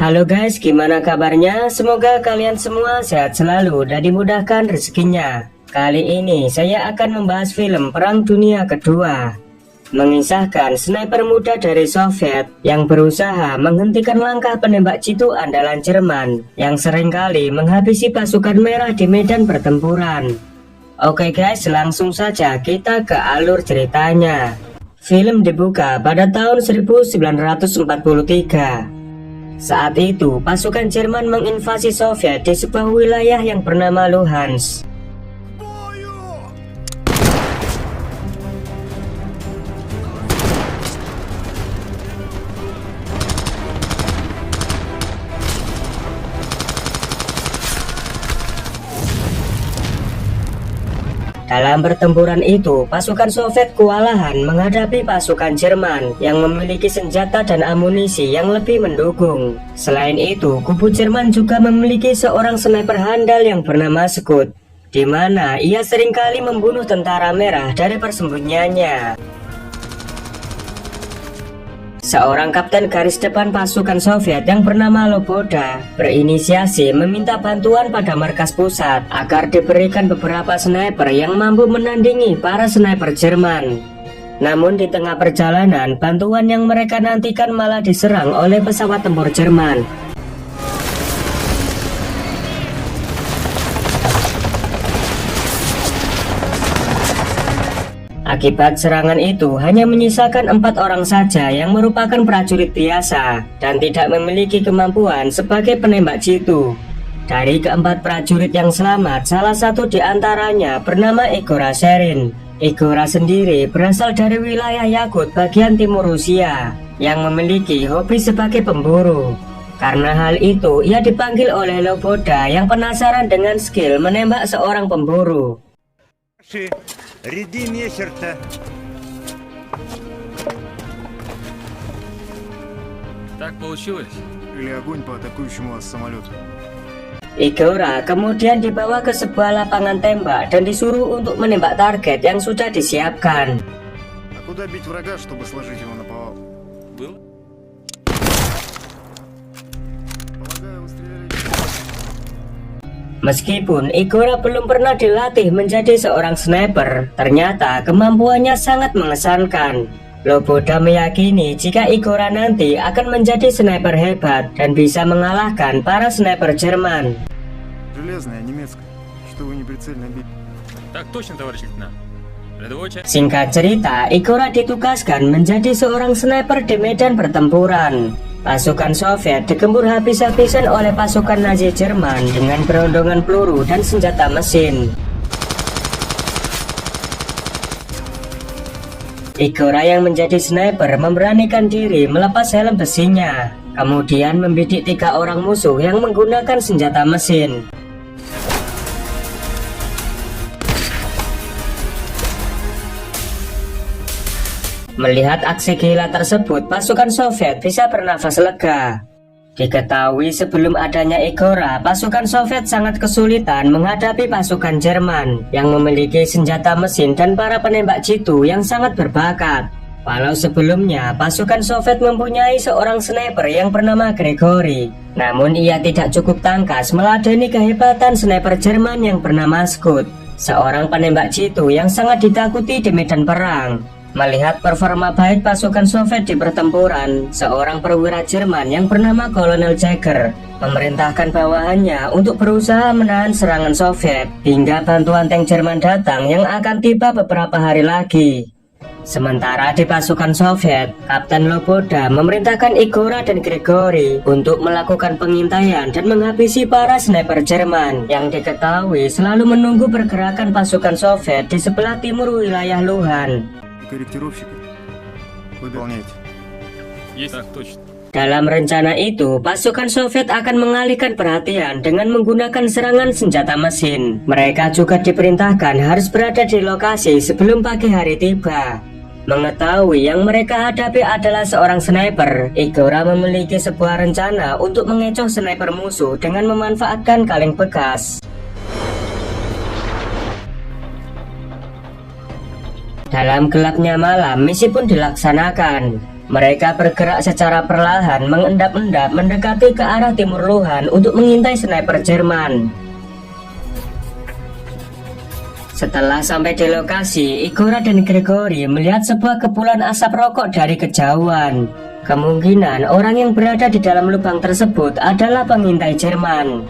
Halo guys, gimana kabarnya? Semoga kalian semua sehat selalu dan dimudahkan rezekinya. Kali ini saya akan membahas film Perang Dunia Kedua, mengisahkan sniper muda dari Soviet yang berusaha menghentikan langkah penembak jitu andalan Jerman yang seringkali menghabisi pasukan merah di medan pertempuran. Oke guys, langsung saja kita ke alur ceritanya. Film dibuka pada tahun 1943. Saat itu, pasukan Jerman menginvasi Soviet di sebuah wilayah yang bernama Luhansk. Dalam pertempuran itu, pasukan Soviet kewalahan menghadapi pasukan Jerman yang memiliki senjata dan amunisi yang lebih mendukung. Selain itu, kubu Jerman juga memiliki seorang sniper handal yang bernama Scott, di mana ia seringkali membunuh tentara merah dari persembunyiannya. Seorang kapten garis depan pasukan Soviet yang bernama Loboda berinisiasi meminta bantuan pada markas pusat agar diberikan beberapa sniper yang mampu menandingi para sniper Jerman. Namun di tengah perjalanan, bantuan yang mereka nantikan malah diserang oleh pesawat tempur Jerman. Akibat serangan itu, hanya menyisakan 4 orang saja yang merupakan prajurit biasa dan tidak memiliki kemampuan sebagai penembak jitu. Dari keempat prajurit yang selamat, salah satu di antaranya bernama Igor Serin. Igor sendiri berasal dari wilayah Yakut bagian timur Rusia yang memiliki hobi sebagai pemburu. Karena hal itu, ia dipanggil oleh Loboda yang penasaran dengan skill menembak seorang pemburu. Ряди мессер-то. Так получилось? Или огонь по атакующему вас самолету. Igora kemudian dibawa ke sebuah lapangan tembak dan disuruh untuk menembak target yang sudah disiapkan. А куда бить врага, чтобы сложить его на повал? Был? Полагаю, вы стреляли... Meskipun Igora belum pernah dilatih menjadi seorang sniper, ternyata kemampuannya sangat mengesankan. Loboda meyakini jika Igora nanti akan menjadi sniper hebat dan bisa mengalahkan para sniper Jerman. Железная, немецкая. Что вы неприцельно бить? Так точно, товарищ лейтенант. Рядовой часть. Singkat cerita, Igora ditugaskan menjadi seorang sniper di medan pertempuran. Pasukan Soviet digempur habis-habisan oleh pasukan Nazi Jerman dengan berondongan peluru dan senjata mesin. Igora yang menjadi sniper memberanikan diri melepas helm besinya, kemudian membidik 3 orang musuh yang menggunakan senjata mesin. Melihat aksi gila tersebut, pasukan Soviet bisa bernafas lega. Diketahui sebelum adanya Igora, pasukan Soviet sangat kesulitan menghadapi pasukan Jerman yang memiliki senjata mesin dan para penembak jitu yang sangat berbakat. Walau sebelumnya pasukan Soviet mempunyai seorang sniper yang bernama Gregory, namun ia tidak cukup tangkas meladeni kehebatan sniper Jerman yang bernama Scott, seorang penembak jitu yang sangat ditakuti di medan perang. Melihat performa baik pasukan Soviet di pertempuran, seorang perwira Jerman yang bernama Kolonel Jäger memerintahkan bawahannya untuk berusaha menahan serangan Soviet hingga bantuan tank Jerman datang yang akan tiba beberapa hari lagi. Sementara di pasukan Soviet, Kapten Loboda memerintahkan Igora dan Gregory untuk melakukan pengintaian dan menghabisi para sniper Jerman yang diketahui selalu menunggu pergerakan pasukan Soviet di sebelah timur wilayah Luhansk. Корректировщика. Выполняйте. Есть. Так точно. Dalam rencana itu, pasukan Soviet akan mengalihkan perhatian dengan menggunakan serangan senjata mesin. Mereka juga diperintahkan harus berada di lokasi sebelum pagi hari tiba. Mengetahui yang mereka hadapi adalah seorang sniper, Igora memiliki sebuah rencana untuk mengecoh sniper musuh dengan memanfaatkan kaleng bekas. Dalam gelapnya malam, misi pun dilaksanakan. Mereka bergerak secara perlahan mengendap-endap mendekati ke arah timur Luhan untuk mengintai sniper Jerman. Setelah sampai di lokasi, Igora dan Gregory melihat sebuah kepulan asap rokok dari kejauhan. Kemungkinan orang yang berada di dalam lubang tersebut adalah pengintai Jerman.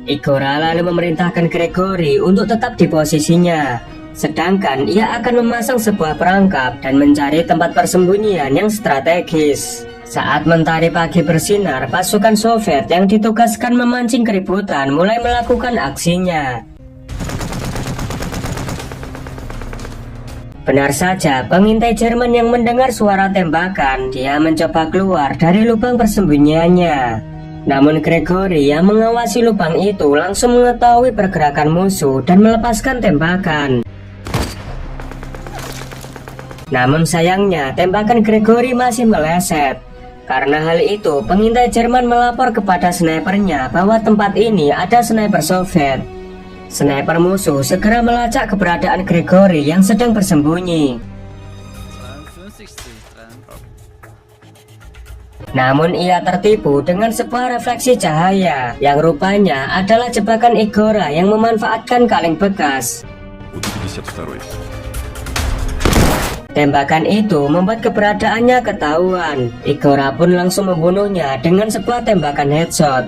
Igora lalu memerintahkan Gregory untuk tetap di posisinya, sedangkan ia akan memasang sebuah perangkap dan mencari tempat persembunyian yang strategis. Saat mentari pagi bersinar, pasukan Soviet yang ditugaskan memancing keributan mulai melakukan aksinya. Benar saja, pengintai Jerman yang mendengar suara tembakan, dia mencoba keluar dari lubang persembunyiannya. Namun Gregory yang mengawasi lubang itu langsung mengetahui pergerakan musuh dan melepaskan tembakan. Namun sayangnya, tembakan Gregory masih meleset. Karena hal itu, pengintai Jerman melapor kepada snipernya bahwa tempat ini ada sniper Soviet. Sniper musuh segera melacak keberadaan Gregory yang sedang bersembunyi. Namun ia tertipu dengan sebuah refleksi cahaya yang rupanya adalah jebakan Igora yang memanfaatkan kaleng bekas. Tembakan itu membuat keberadaannya ketahuan. Igora pun langsung membunuhnya dengan sebuah tembakan headshot.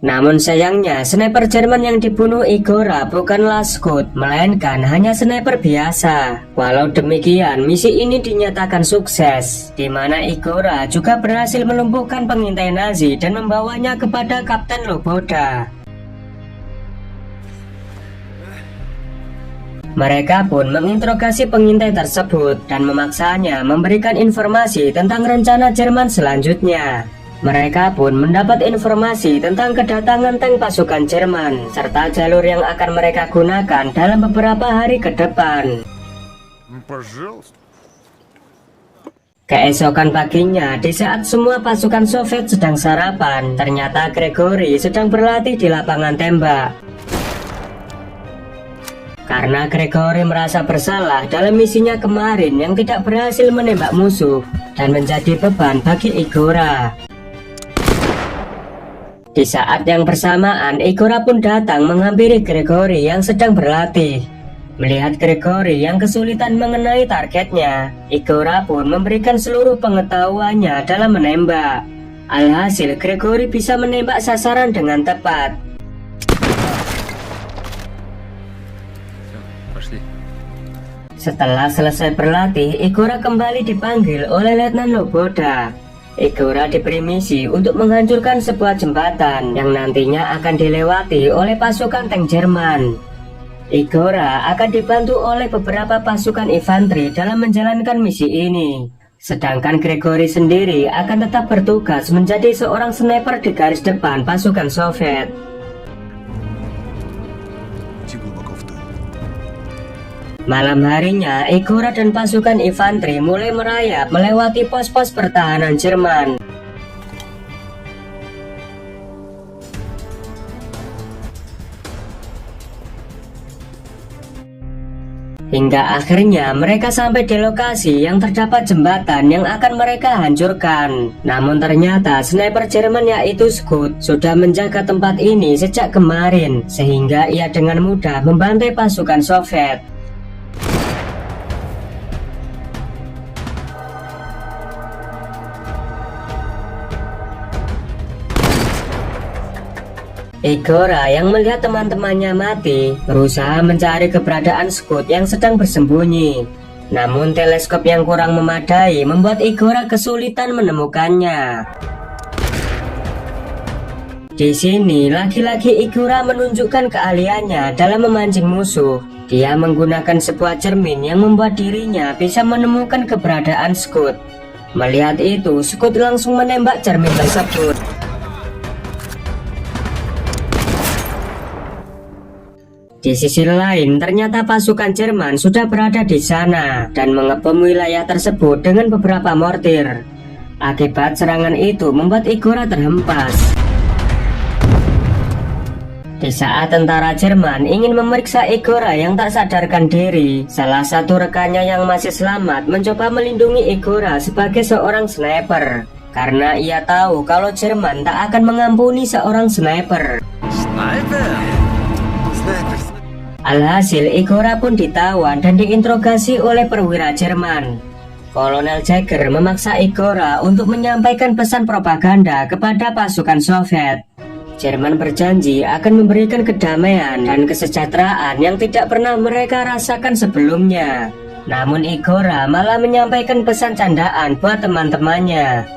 Namun sayangnya, sniper Jerman yang dibunuh Igora bukanlah Scud, melainkan hanya sniper biasa. Walau demikian, misi ini dinyatakan sukses, di mana Igora juga berhasil melumpuhkan pengintai Nazi dan membawanya kepada Kapten Loboda. Mereka pun menginterogasi pengintai tersebut dan memaksanya memberikan informasi tentang rencana Jerman selanjutnya. Mereka pun mendapat informasi tentang kedatangan tank pasukan Jerman serta jalur yang akan mereka gunakan dalam beberapa hari ke depan. Keesokan paginya, di saat semua pasukan Soviet sedang sarapan, ternyata Gregory sedang berlatih di lapangan tembak. Karena Gregory merasa bersalah dalam misinya kemarin yang tidak berhasil menembak musuh dan menjadi beban bagi Igora. Di saat yang bersamaan, Igora pun datang menghampiri Gregory yang sedang berlatih. Melihat Gregory yang kesulitan mengenai targetnya, Igora pun memberikan seluruh pengetahuannya dalam menembak. Alhasil, Gregory bisa menembak sasaran dengan tepat. Пошли. Setelah selesai berlatih, Igora kembali dipanggil oleh Letnan Loboda. Igora diberi misi untuk menghancurkan sebuah jembatan yang nantinya akan dilewati oleh pasukan tank Jerman. Igora akan dibantu oleh beberapa pasukan infanteri dalam menjalankan misi ini. Sedangkan Gregory sendiri akan tetap bertugas menjadi seorang sniper di garis depan pasukan Soviet. Malam harinya, Igora dan pasukan infanteri mulai merayap melewati pos-pos pertahanan Jerman. Hingga akhirnya mereka sampai di lokasi yang terdapat jembatan yang akan mereka hancurkan. Namun ternyata sniper Jerman yaitu Scud sudah menjaga tempat ini sejak kemarin, sehingga ia dengan mudah membantai pasukan Soviet. Igora yang melihat teman-temannya mati berusaha mencari keberadaan Scud yang sedang bersembunyi. Namun teleskop yang kurang memadai membuat Igora kesulitan menemukannya. Di sini lagi-lagi Igora menunjukkan keahliannya dalam memancing musuh. Dia menggunakan sebuah cermin yang membuat dirinya bisa menemukan keberadaan Scud. Melihat itu, Scud langsung menembak cermin tersebut. Di sisi lain, ternyata pasukan Jerman sudah berada di sana dan mengebom wilayah tersebut dengan beberapa mortir. Akibat serangan itu membuat Igora terhempas. Di saat tentara Jerman ingin memeriksa Igora yang tak sadarkan diri, salah satu rekannya yang masih selamat mencoba melindungi Igora sebagai seorang sniper. Karena ia tahu kalau Jerman tak akan mengampuni seorang sniper. Снайпер! Снайпер! Alhasil Igora pun ditawan dan diinterogasi oleh perwira Jerman. Kolonel Jagger memaksa Igora untuk menyampaikan pesan propaganda kepada pasukan Soviet. Jerman berjanji akan memberikan kedamaian dan kesejahteraan yang tidak pernah mereka rasakan sebelumnya. Namun Igora malah menyampaikan pesan candaan buat teman-temannya.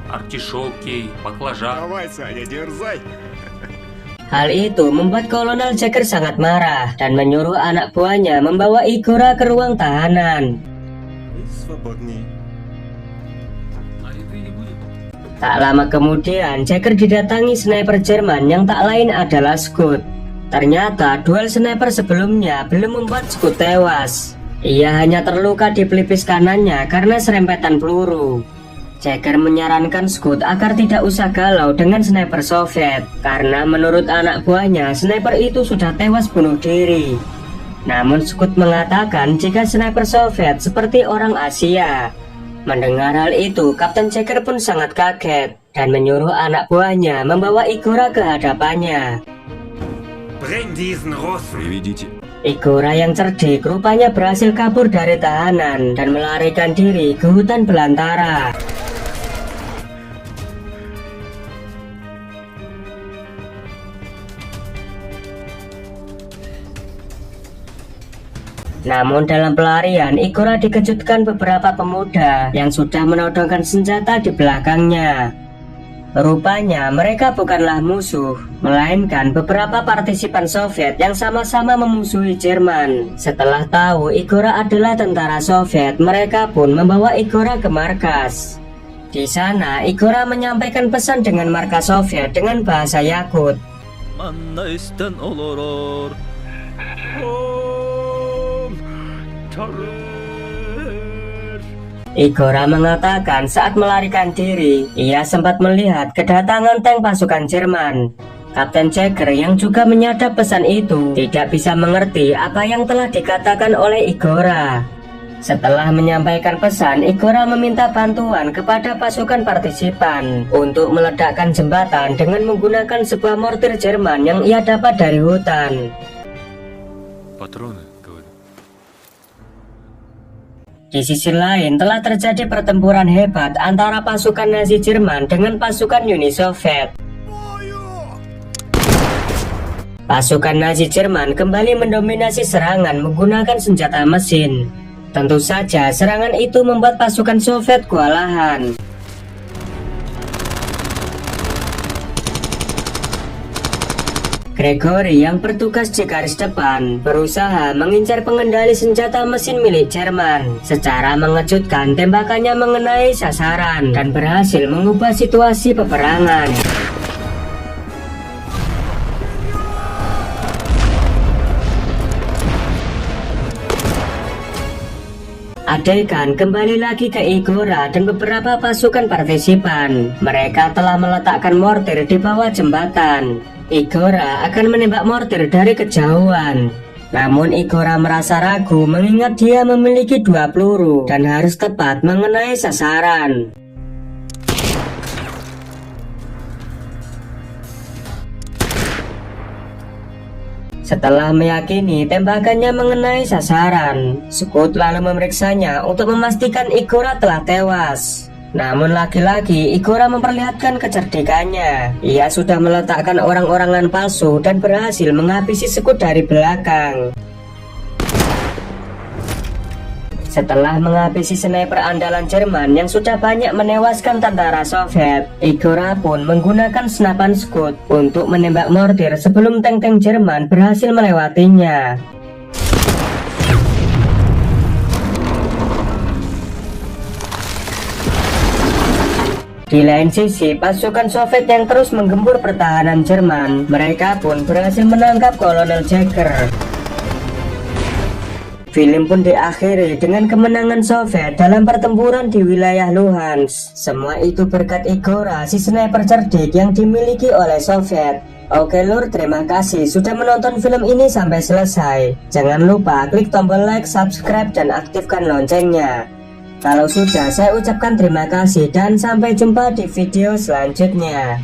Артишоки, баклажан. Давай, Саня, дерзай! Hal itu membuat Kolonel Jagger sangat marah dan menyuruh anak buahnya membawa Igora ke ruang tahanan. Свободнее. А еды не будет? Tak lama kemudian, Jagger didatangi sniper Jerman yang tak lain adalah Scott. Ternyata duel sniper sebelumnya belum membuat Scott tewas. Ia hanya terluka di pelipis kanannya karena serempetan peluru. Jagger menyarankan Scott agar tidak usah galau dengan sniper Soviet, karena menurut anak buahnya, sniper itu sudah tewas bunuh diri. Namun Scott mengatakan jika sniper Soviet seperti orang Asia. Mendengar hal itu, Kapten Jagger pun sangat kaget dan menyuruh anak buahnya membawa Igora ke hadapannya. Bring diesen Russen! Приведите. Igora yang cerdik rupanya berhasil kabur dari tahanan dan melarikan diri ke hutan belantara. Namun dalam pelarian, Igora dikejutkan beberapa pemuda yang sudah menodongkan senjata di belakangnya. Rupanya mereka bukanlah musuh, melainkan beberapa partisipan Soviet yang sama-sama memusuhi Jerman. Setelah tahu Igora adalah tentara Soviet, mereka pun membawa Igora ke markas. Di sana, Igora menyampaikan pesan dengan markas Soviet dengan bahasa Yakut. Mannaisten oloror. Igora mengatakan saat melarikan diri, ia sempat melihat kedatangan tank pasukan Jerman. Kapten Jagger yang juga menyadap pesan itu tidak bisa mengerti apa yang telah dikatakan oleh Igora. Setelah menyampaikan pesan, Igora meminta bantuan kepada pasukan partisipan untuk meledakkan jembatan dengan menggunakan sebuah mortir Jerman yang ia dapat dari hutan. Патроны, говорю. Di sisi lain, telah terjadi pertempuran hebat antara pasukan Nazi Jerman dengan pasukan Uni Soviet. Pasukan Nazi Jerman kembali mendominasi serangan menggunakan senjata mesin. Tentu saja, serangan itu membuat pasukan Soviet kewalahan. Gregory yang bertugas di garis depan berusaha mengincar pengendali senjata mesin milik Jerman. Secara mengejutkan, tembakannya mengenai sasaran dan berhasil mengubah situasi peperangan. Adegan kembali lagi ke Igora dan beberapa pasukan partisipan. Mereka telah meletakkan mortir di bawah jembatan. Igora akan menembak mortir dari kejauhan. Namun Igora merasa ragu mengingat dia memiliki 2 peluru dan harus tepat mengenai sasaran. Setelah meyakini tembakannya mengenai sasaran, Scott lalu memeriksanya untuk memastikan Igora telah tewas. Namun lagi-lagi Igora memperlihatkan kecerdikannya. Ia sudah meletakkan orang-orangan palsu dan berhasil menghabisi Scott dari belakang. Setelah menghabisi sniper andalan Jerman yang sudah banyak menewaskan tentara Soviet, Igora pun menggunakan senapan Scott untuk menembak mortir sebelum tank-tank Jerman berhasil melewatinya. Di lain sisi, pasukan Soviet yang terus menggempur pertahanan Jerman, mereka pun berhasil menangkap Kolonel Jagger. Film pun diakhiri dengan kemenangan Soviet dalam pertempuran di wilayah Luhansk. Semua itu berkat Igora, si sniper cerdik yang dimiliki oleh Soviet. Oke lur, terima kasih sudah menonton film ini sampai selesai. Jangan lupa klik tombol like, subscribe, dan aktifkan loncengnya. Kalau sudah, saya ucapkan terima kasih dan sampai jumpa di video selanjutnya.